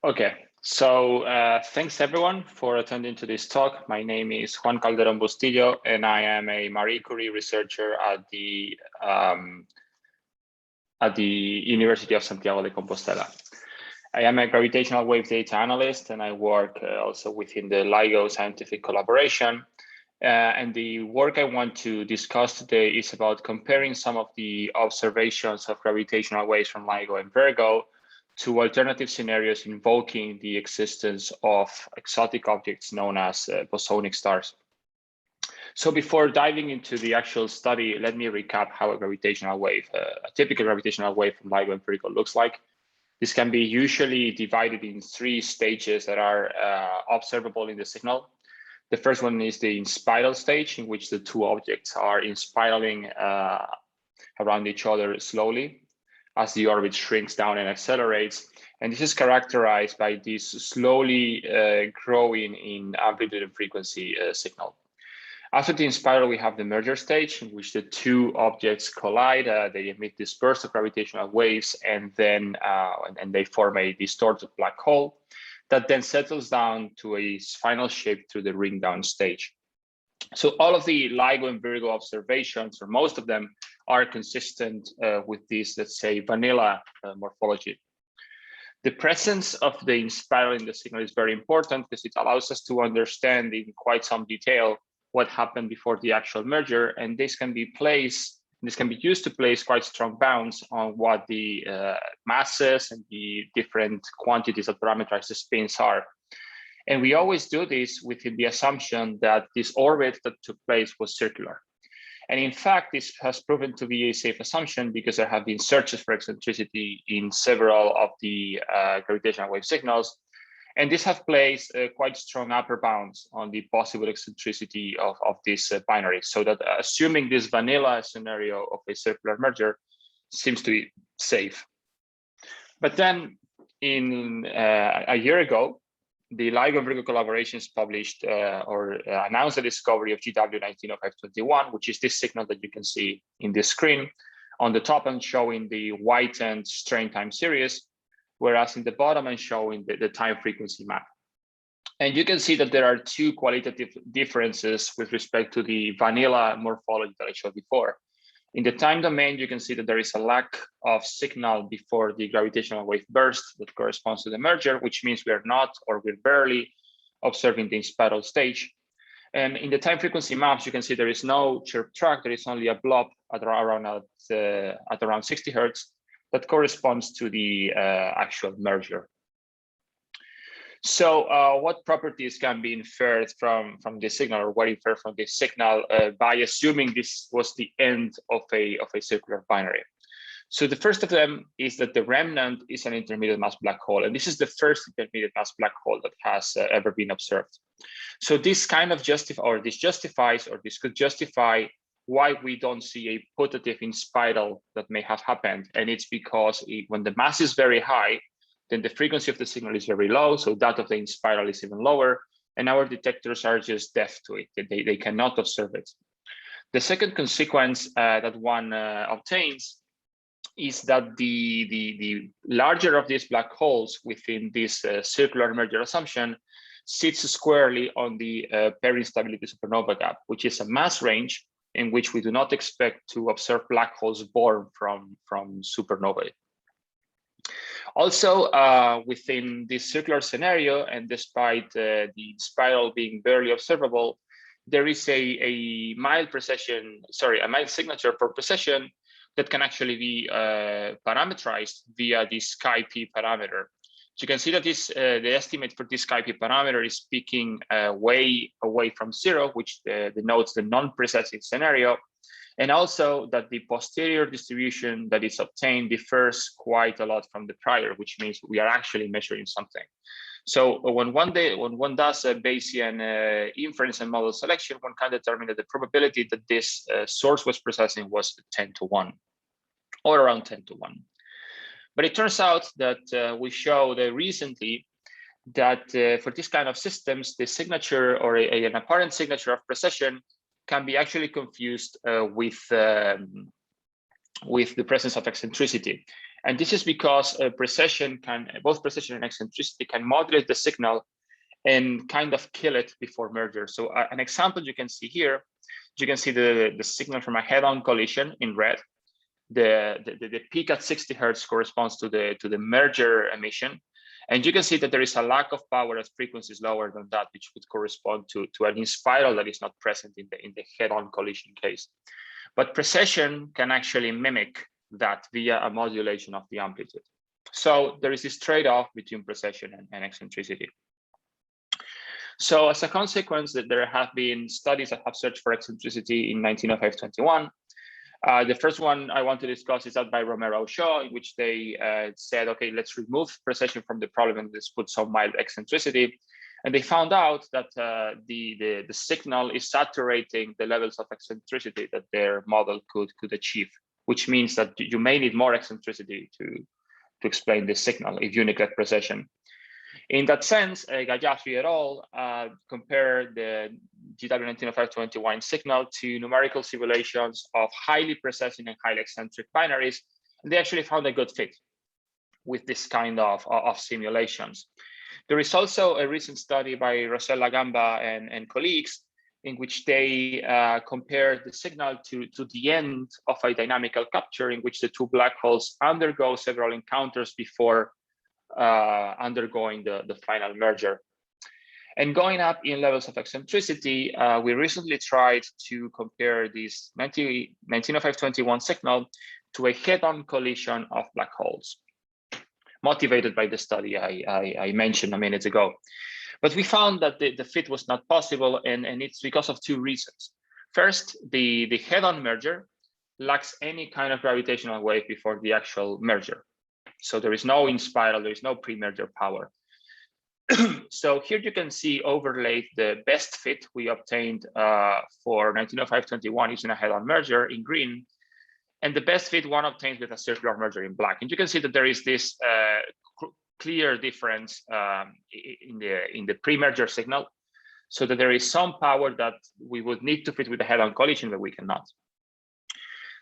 Okay, so thanks everyone for attending to this talk. My name is Juan Calderon Bustillo, and I am a Marie Curie researcher at the University of Santiago de Compostela. I am a gravitational wave data analyst, and I work also within the LIGO scientific collaboration. And the work I want to discuss today is about comparing some of the observations of gravitational waves from LIGO and Virgo to alternative scenarios invoking the existence of exotic objects known as bosonic stars. So before diving into the actual study, let me recap how a gravitational wave, a typical gravitational wave from LIGO and Virgo looks like. This can be usually divided in three stages that are observable in the signal. The first one is the inspiral stage, in which the two objects are inspiraling around each other slowly as the orbit shrinks down and accelerates. And this is characterized by this slowly growing in amplitude and frequency signal. After the inspiral, we have the merger stage, in which the two objects collide. They emit this burst of gravitational waves, and then they form a distorted black hole that then settles down to a final shape through the ring down stage. So all of the LIGO and Virgo observations, or most of them, are consistent with this, let's say, vanilla morphology. The presence of the inspiral in the signal is very important because it allows us to understand in quite some detail what happened before the actual merger, and this can be used to place quite strong bounds on what the masses and the different quantities that parameterize the spins are. And we always do this within the assumption that this orbit that took place was circular. And in fact, this has proven to be a safe assumption because there have been searches for eccentricity in several of the gravitational wave signals. And this has placed quite strong upper bounds on the possible eccentricity of this binary. So that assuming this vanilla scenario of a circular merger seems to be safe. But then a year ago, the LIGO Virgo collaborations published or announced the discovery of GW190521, which is this signal that you can see in this screen. On the top, I'm showing the white-end strain time series, whereas in the bottom, I'm showing the time frequency map. And you can see that there are two qualitative differences with respect to the vanilla morphology that I showed before. In the time domain, you can see that there is a lack of signal before the gravitational wave burst that corresponds to the merger, which means we are not, or we're barely observing the inspiral stage. And in the time frequency maps, you can see there is no chirp track. There is only a blob at around 60 hertz that corresponds to the actual merger. So what properties can be inferred from this signal, or what inferred from this signal by assuming this was the end of a circular binary? So the first of them is that the remnant is an intermediate mass black hole, and this is the first intermediate mass black hole that has ever been observed. So this kind of this could justify why we don't see a putative inspiral that may have happened, and it's because when the mass is very high, then the frequency of the signal is very low, so that of the inspiral is even lower, and our detectors are just deaf to it. They cannot observe it. The second consequence that one obtains is that the larger of these black holes within this circular merger assumption sits squarely on the peri-instability supernova gap, which is a mass range in which we do not expect to observe black holes born from supernovae. Also, within this circular scenario, and despite the spiral being barely observable, there is a mild signature for precession that can actually be parameterized via this chi-p parameter. So you can see that the estimate for this chi-p parameter is peaking way away from zero, which denotes the non-precessing scenario. And also that the posterior distribution that is obtained differs quite a lot from the prior, which means we are actually measuring something. So when one does a Bayesian inference and model selection, one can determine that the probability that this source was processing was 10 to 1, or around 10 to 1. But it turns out that we showed recently that for this kind of systems, the signature or an apparent signature of precession can be actually confused with the presence of eccentricity. And this is because both precession and eccentricity can modulate the signal and kind of kill it before merger. So an example you can see here, you can see the signal from a head-on collision in red. The peak at 60 Hertz corresponds to the merger emission. And you can see that there is a lack of power as frequency is lower than that, which would correspond to an in-spiral that is not present in the head-on collision case. But precession can actually mimic that via a modulation of the amplitude. So there is this trade-off between precession and eccentricity. So as a consequence, that there have been studies that have searched for eccentricity in 1905-21. The first one I want to discuss is that by Romero Shaw, in which they said, okay, let's remove precession from the problem and let's put some mild eccentricity. And they found out that the signal is saturating the levels of eccentricity that their model could achieve, which means that you may need more eccentricity to explain this signal if you neglect precession. In that sense, Gayafi et al. Compared the GW1905-21 signal to numerical simulations of highly precessing and highly eccentric binaries, and they actually found a good fit with this kind of simulations. There is also a recent study by Rosella Gamba and colleagues in which they compared the signal to the end of a dynamical capture in which the two black holes undergo several encounters before undergoing the final merger. And going up in levels of eccentricity, we recently tried to compare this 1905-21 signal to a head-on collision of black holes, motivated by the study I mentioned a minute ago. But we found that the fit was not possible, and it's because of two reasons. First, the head-on merger lacks any kind of gravitational wave before the actual merger. So there is no in-spiral, there is no pre-merger power. So here you can see overlaid the best fit we obtained for 1905-21 using a head-on merger in green, and the best fit one obtains with a circular merger in black. And you can see that there is this clear difference in the pre-merger signal, so that there is some power that we would need to fit with the head-on collision, but we cannot.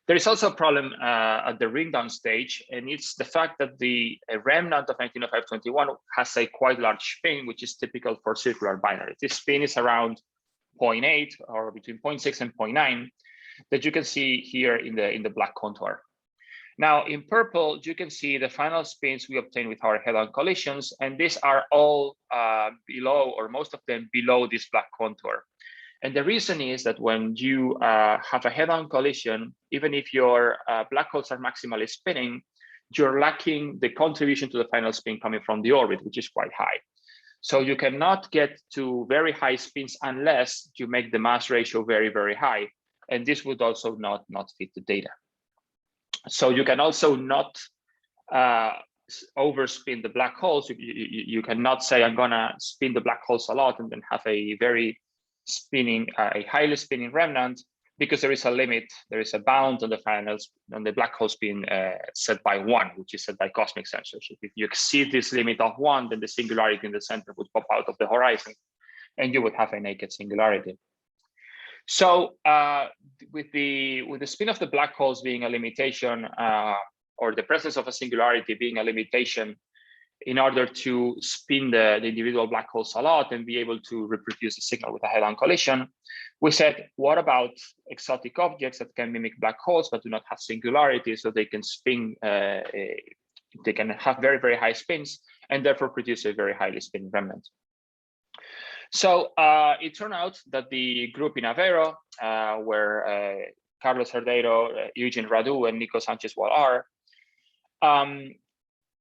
There is also a problem at the ring down stage, and it's the fact that the remnant of 1905-21 has a quite large spin, which is typical for circular binaries. This spin is around 0.8 or between 0.6 and 0.9 that you can see here in the black contour. Now in purple, you can see the final spins we obtain with our head-on collisions, and these are all below, or most of them below this black contour. And the reason is that when you have a head-on collision, even if your black holes are maximally spinning, you're lacking the contribution to the final spin coming from the orbit, which is quite high. So you cannot get to very high spins unless you make the mass ratio very, very high. And this would also not fit the data. So you can also not overspin the black holes. You cannot say, I'm gonna spin the black holes a lot and then have a very a highly spinning remnant, because there is a limit, there is a bound on the finals, on the black hole spin set by 1, which is set by cosmic censorship. If you exceed this limit of 1, then the singularity in the center would pop out of the horizon, and you would have a naked singularity. So with the spin of the black holes being a limitation, or the presence of a singularity being a limitation, in order to spin the individual black holes a lot and be able to reproduce the signal with a head-on collision, we said, what about exotic objects that can mimic black holes but do not have singularity, so they can spin, they can have very, very high spins and therefore produce a very highly spinning remnant. So it turned out that the group in Aveiro, where Carlos Herdeiro, Eugene Radu, and Nico Sanchez-Wall are,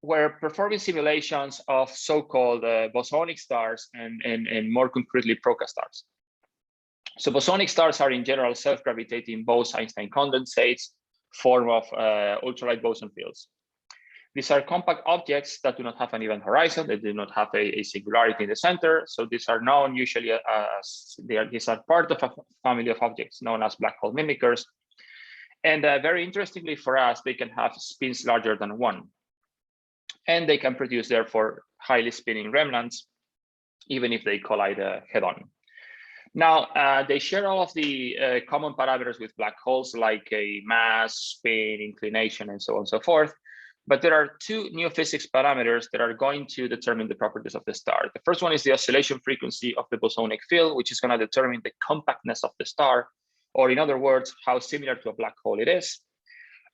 were performing simulations of so-called bosonic stars and more concretely Proca-stars. So bosonic stars are in general self-gravitating Bose-Einstein condensates, form of ultralight boson fields. These are compact objects that do not have an event horizon. They do not have a singularity in the center. So these are known usually as, these are part of a family of objects known as black hole mimickers. And very interestingly for us, they can have spins larger than 1. And they can produce, therefore, highly spinning remnants, even if they collide head-on. Now, they share all of the common parameters with black holes, like a mass, spin, inclination, and so on and so forth. But there are two new physics parameters that are going to determine the properties of the star. The first one is the oscillation frequency of the bosonic field, which is going to determine the compactness of the star, or in other words, how similar to a black hole it is.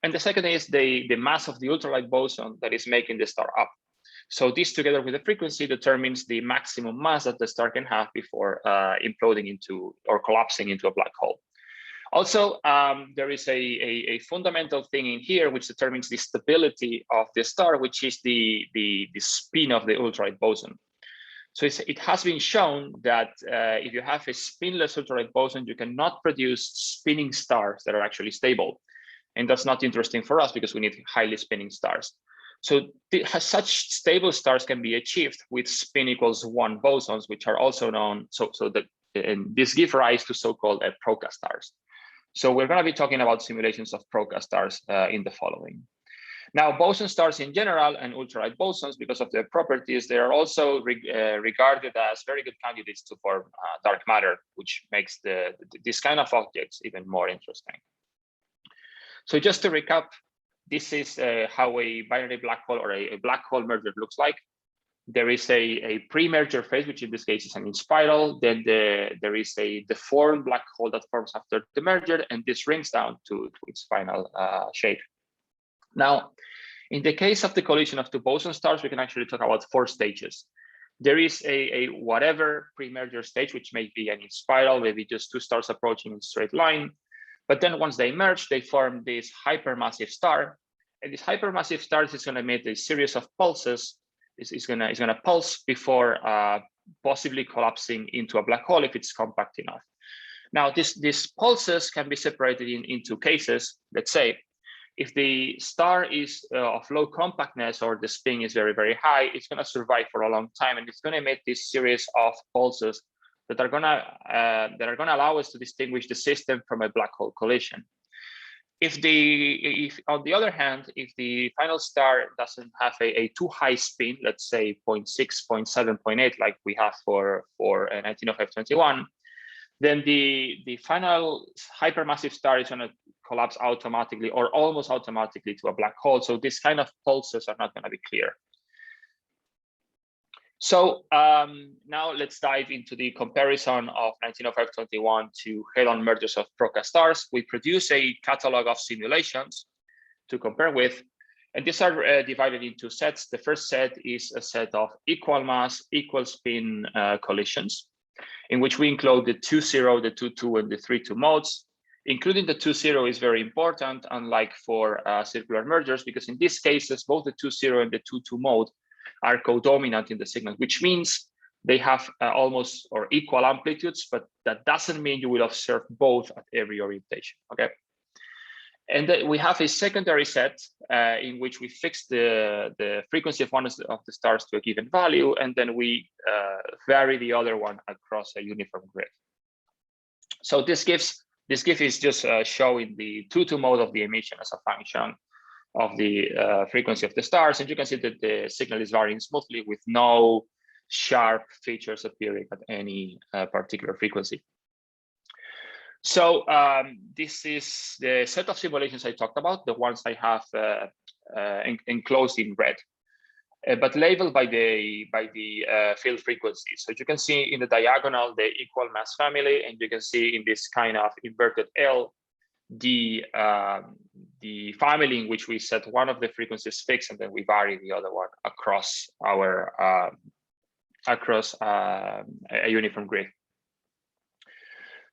And the second is the mass of the ultralight boson that is making the star up. So this, together with the frequency, determines the maximum mass that the star can have before imploding into or collapsing into a black hole. Also, there is a fundamental thing in here which determines the stability of the star, which is the spin of the ultralight boson. So it has been shown that if you have a spinless ultralight boson, you cannot produce spinning stars that are actually stable. And that's not interesting for us because we need highly spinning stars. So such stable stars can be achieved with spin equals 1 bosons, which are also known. And this gives rise to so-called Proca-stars. So we're going to be talking about simulations of Proca-stars in the following. Now, boson stars in general and ultralight bosons, because of their properties, they are also regarded as very good candidates to form dark matter, which makes this kind of objects even more interesting. So just to recap, this is how a binary black hole or a black hole merger looks like. There is a pre-merger phase, which in this case is an inspiral. Then there is a deformed black hole that forms after the merger, and this rings down to its final shape. Now, in the case of the collision of two boson stars, we can actually talk about 4 stages. There is a whatever pre-merger stage, which may be an inspiral, maybe just 2 stars approaching in a straight line. But then once they merge, they form this hypermassive star. And this hypermassive star is going to emit a series of pulses. It's going to pulse before possibly collapsing into a black hole if it's compact enough. Now, these pulses can be separated in 2 cases. Let's say if the star is of low compactness or the spin is very, very high, it's going to survive for a long time, and it's going to emit this series of pulses that are going to allow us to distinguish the system from a black hole collision. If on the other hand, if the final star doesn't have a too high spin, let's say 0.6, 0.7, 0.8, like we have for 1905-21, then the final hypermassive star is going to collapse automatically or almost automatically to a black hole. So this kind of pulses are not going to be clear. So now let's dive into the comparison of 1905-21 to head-on mergers of Proca-stars. We produce a catalog of simulations to compare with, and these are divided into sets. The first set is a set of equal mass, equal spin collisions, in which we include the 2-0, the 2-2, and the 3-2 modes. Including the 2-0 is very important, unlike for circular mergers, because in these cases, both the 2-0 and the 2-2 mode are codominant in the signal, which means they have almost or equal amplitudes, but that doesn't mean you will observe both at every orientation, okay? And then we have a secondary set in which we fix the frequency of one of the stars to a given value, and then we vary the other one across a uniform grid. So this GIF is just showing the 2-2 mode of the emission as a function of the frequency of the stars, and you can see that the signal is varying smoothly with no sharp features appearing at any particular frequency. So this is the set of simulations I talked about, the ones I have enclosed in red, but labeled by the field frequency. So you can see in the diagonal the equal mass family, and you can see in this kind of inverted L the family in which we set one of the frequencies fixed, and then we vary the other one across our a uniform grid.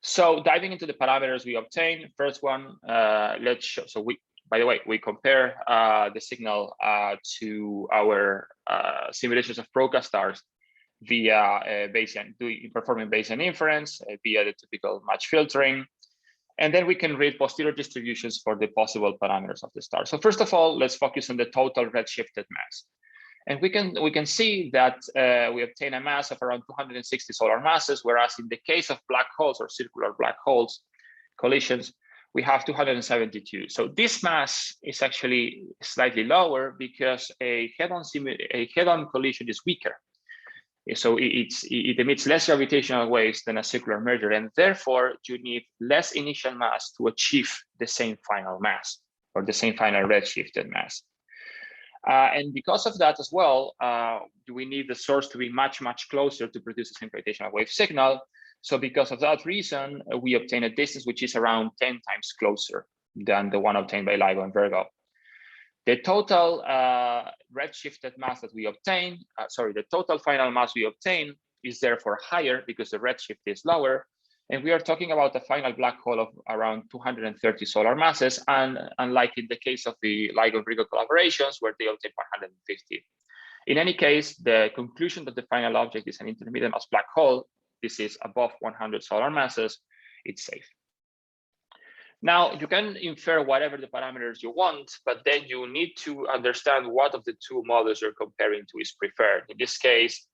So diving into the parameters we obtain, first one, let's show. So by the way, we compare the signal to our simulations of Proca-stars via Bayesian, performing Bayesian inference via the typical match filtering. And then we can read posterior distributions for the possible parameters of the star. So first of all, let's focus on the total redshifted mass. And we can see that we obtain a mass of around 260 solar masses, whereas in the case of black holes or circular black holes collisions, we have 272. So this mass is actually slightly lower because a head-on collision is weaker. So it emits less gravitational waves than a circular merger, and therefore you need less initial mass to achieve the same final mass or the same final redshifted mass. And because of that as well, we need the source to be much, much closer to produce the same gravitational wave signal. So because of that reason, we obtain a distance which is around 10 times closer than the one obtained by LIGO and Virgo. The total redshifted mass that we obtain, the total final mass we obtain is therefore higher because the redshift is lower. And we are talking about a final black hole of around 230 solar masses, and unlike in the case of the LIGO-Virgo collaborations, where they obtain 150. In any case, the conclusion that the final object is an intermediate mass black hole, this is above 100 solar masses, it's safe. Now, you can infer whatever the parameters you want, but then you need to understand what of the two models you're comparing to is preferred. In this case,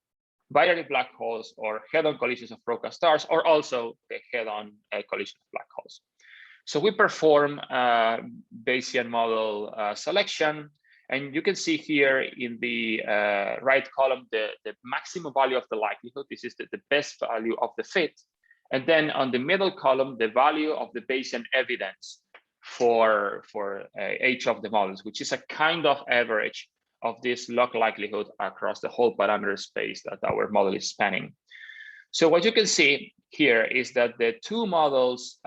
binary black holes or head-on collisions of Proca-stars, or also the head-on collision of black holes. So we perform Bayesian model selection, and you can see here in the right column the maximum value of the likelihood. This is the best value of the fit. And then on the middle column, the value of the Bayesian evidence for each of the models, which is a kind of average of this log likelihood across the whole parameter space that our model is spanning. So what you can see here is that the two models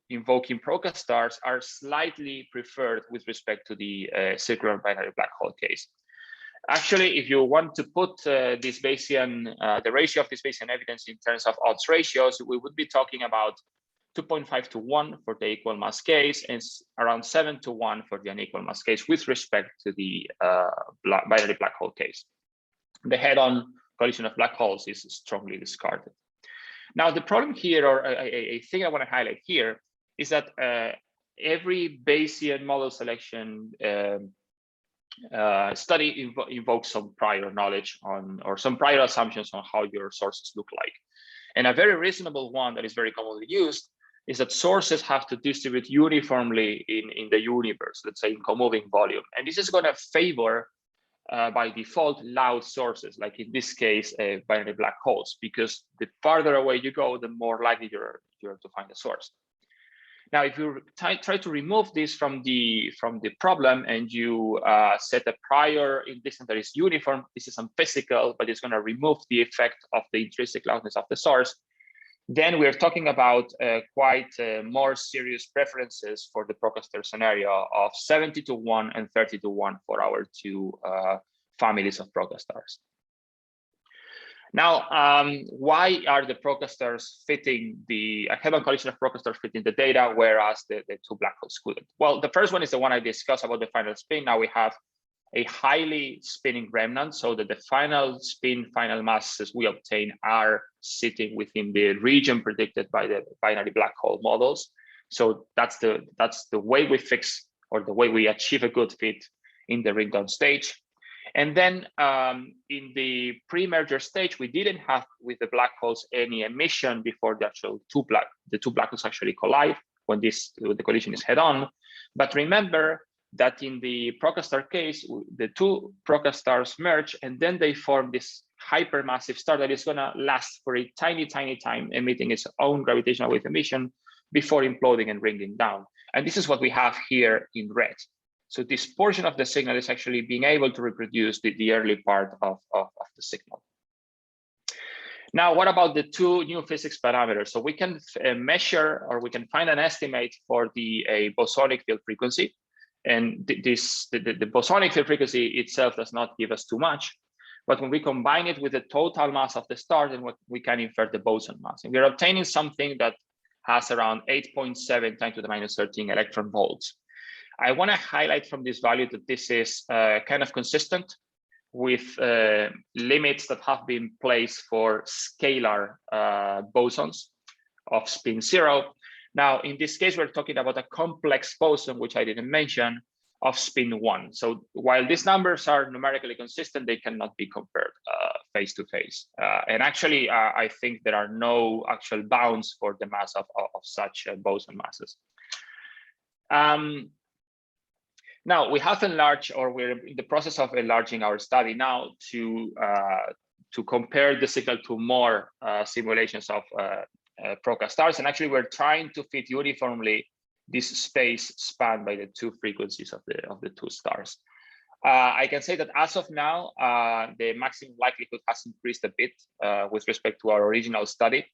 invoking Proca-stars are slightly preferred with respect to the circular binary black hole case. Actually, if you want to put this Bayesian, the ratio of this Bayesian evidence in terms of odds ratios, we would be talking about 2.5 to 1 for the equal mass case and around 7 to 1 for the unequal mass case with respect to the binary black hole case. The head-on collision of black holes is strongly discarded. Now, the problem here, or a thing I want to highlight here, is that every Bayesian model selection study invokes some prior knowledge on, or some prior assumptions on how your sources look like. And a very reasonable one that is very commonly used is that sources have to distribute uniformly in the universe, let's say in comoving volume. And this is going to favor, by default, loud sources, like in this case, binary black holes, because the farther away you go, the more likely you're to find a source. Now, if you try to remove this from the problem and you set a prior in distance that is uniform, this is unphysical, but it's going to remove the effect of the intrinsic loudness of the source, then we're talking about quite more serious preferences for the Proca-star scenario of 70 to 1 and 30 to 1 for our two families of Proca-stars. Now, why are the Proca-stars fitting a head-on collision of Proca-stars fitting the data, whereas the two black holes couldn't? Well, the first one is the one I discussed about the final spin. Now we have a highly spinning remnant, so that the final spin, final masses we obtain are sitting within the region predicted by the binary black hole models. So that's the way we fix, or the way we achieve a good fit in the ring-down stage. And then in the pre-merger stage, we didn't have with the black holes any emission before the actual two black holes actually collide when the collision is head-on. But remember that in the Proca-star case, the two Proca-stars merge, and then they form this hypermassive star that is going to last for a tiny, tiny time, emitting its own gravitational wave emission before imploding and ringing down. And this is what we have here in red. So this portion of the signal is actually being able to reproduce the early part of the signal. Now, what about the two new physics parameters? So we can measure, or we can find an estimate for the bosonic field frequency. And the bosonic field frequency itself does not give us too much. But when we combine it with the total mass of the star, then we can infer the boson mass. And we're obtaining something that has around 8.7 times to the minus 13 electron volts. I want to highlight from this value that this is kind of consistent with limits that have been placed for scalar bosons of spin 0. Now, in this case, we're talking about a complex boson, which I didn't mention, of spin 1. So while these numbers are numerically consistent, they cannot be compared face to face. And actually, I think there are no actual bounds for the mass of such boson masses. Now, we have enlarged, or we're in the process of enlarging our study now to compare the signal to more simulations of Proca-stars. And actually, we're trying to fit uniformly this space spanned by the two frequencies of the two stars. I can say that as of now, the maximum likelihood has increased a bit with respect to our original study.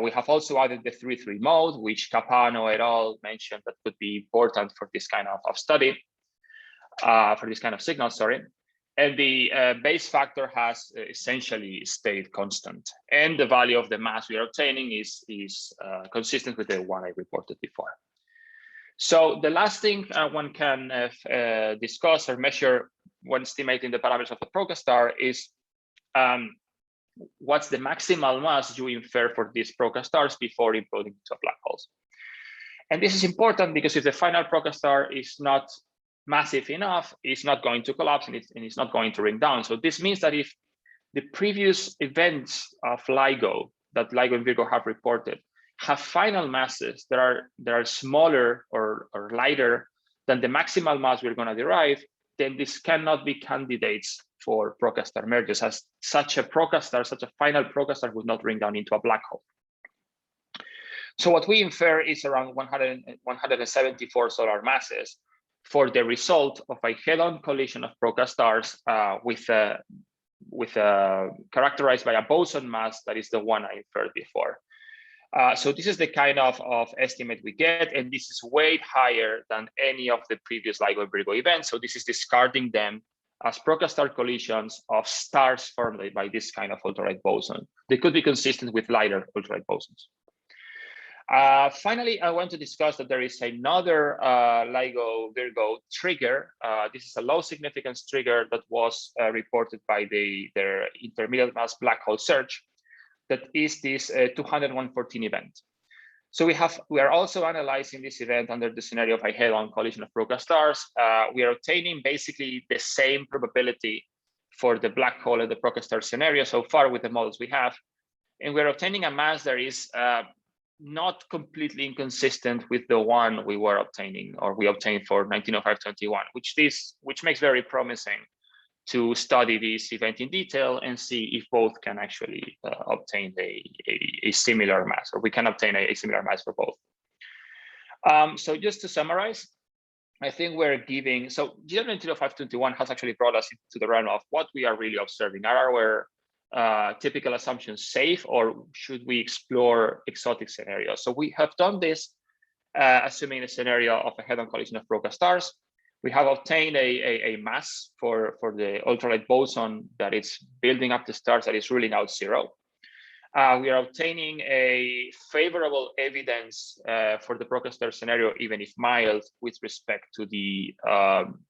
We have also added the 3-3 mode, which Capano et al. Mentioned that could be important for this kind of study, for this kind of signal, sorry. And the base factor has essentially stayed constant. And the value of the mass we are obtaining is consistent with the one I reported before. So the last thing one can discuss or measure when estimating the parameters of a Proca-star is what's the maximal mass you infer for these Proca-stars before imploding into black holes. And this is important because if the final Proca-star is not massive enough, it's not going to collapse and it's not going to ring down. So this means that if the previous events of LIGO that LIGO and Virgo have reported have final masses that are smaller or lighter than the maximal mass we're going to derive, then this cannot be candidates for Proca-star mergers, as such a Proca-star, such a final Proca-star would not ring down into a black hole. So what we infer is around 174 solar masses for the result of a head-on collision of Proca-stars characterized by a boson mass that is the one I inferred before. So this is the kind of estimate we get, and this is way higher than any of the previous LIGO Virgo events. So this is discarding them as Proca-star collisions of stars formed by this kind of ultralight boson. They could be consistent with lighter ultralight bosons. Finally, I want to discuss that there is another LIGO Virgo trigger. This is a low significance trigger that was reported by their intermediate mass black hole search. That is this 214 event. So we are also analyzing this event under the scenario of a head-on collision of Proca-stars. We are obtaining basically the same probability for the black hole and the Proca-star scenario so far with the models we have. And we're obtaining a mass that is not completely inconsistent with the one we were obtaining, or we obtained for 1905-21, which makes very promising to study this event in detail and see if both can actually obtain a similar mass, or we can obtain a similar mass for both. So just to summarize, I think we're giving, so GW1905-21 has actually brought us into the realm of what we are really observing. Are our typical assumptions safe, or should we explore exotic scenarios? So we have done this assuming a scenario of a head-on collision of Proca-stars. We have obtained a mass for the ultralight boson that is building up the stars that is ruling out zero. We are obtaining a favorable evidence for the Proca-star scenario, even if mild, with respect to the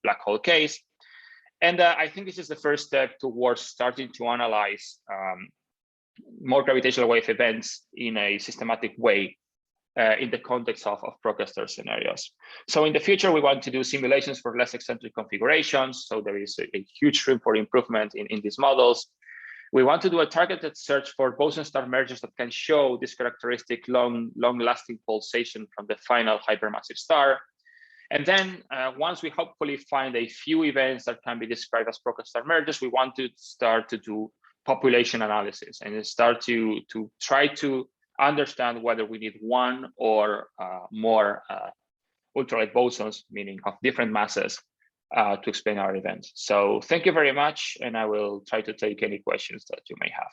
black hole case. And I think this is the first step towards starting to analyze more gravitational wave events in a systematic way in the context of Proca-star scenarios. So in the future, we want to do simulations for less eccentric configurations. So there is a huge room for improvement in these models. We want to do a targeted search for boson star mergers that can show this characteristic long-lasting pulsation from the final hypermassive star. And then once we hopefully find a few events that can be described as Proca-star mergers, we want to start to do population analysis and start to try to understand whether we need one or more ultralight bosons, meaning of different masses, to explain our events. So thank you very much, and I will try to take any questions that you may have.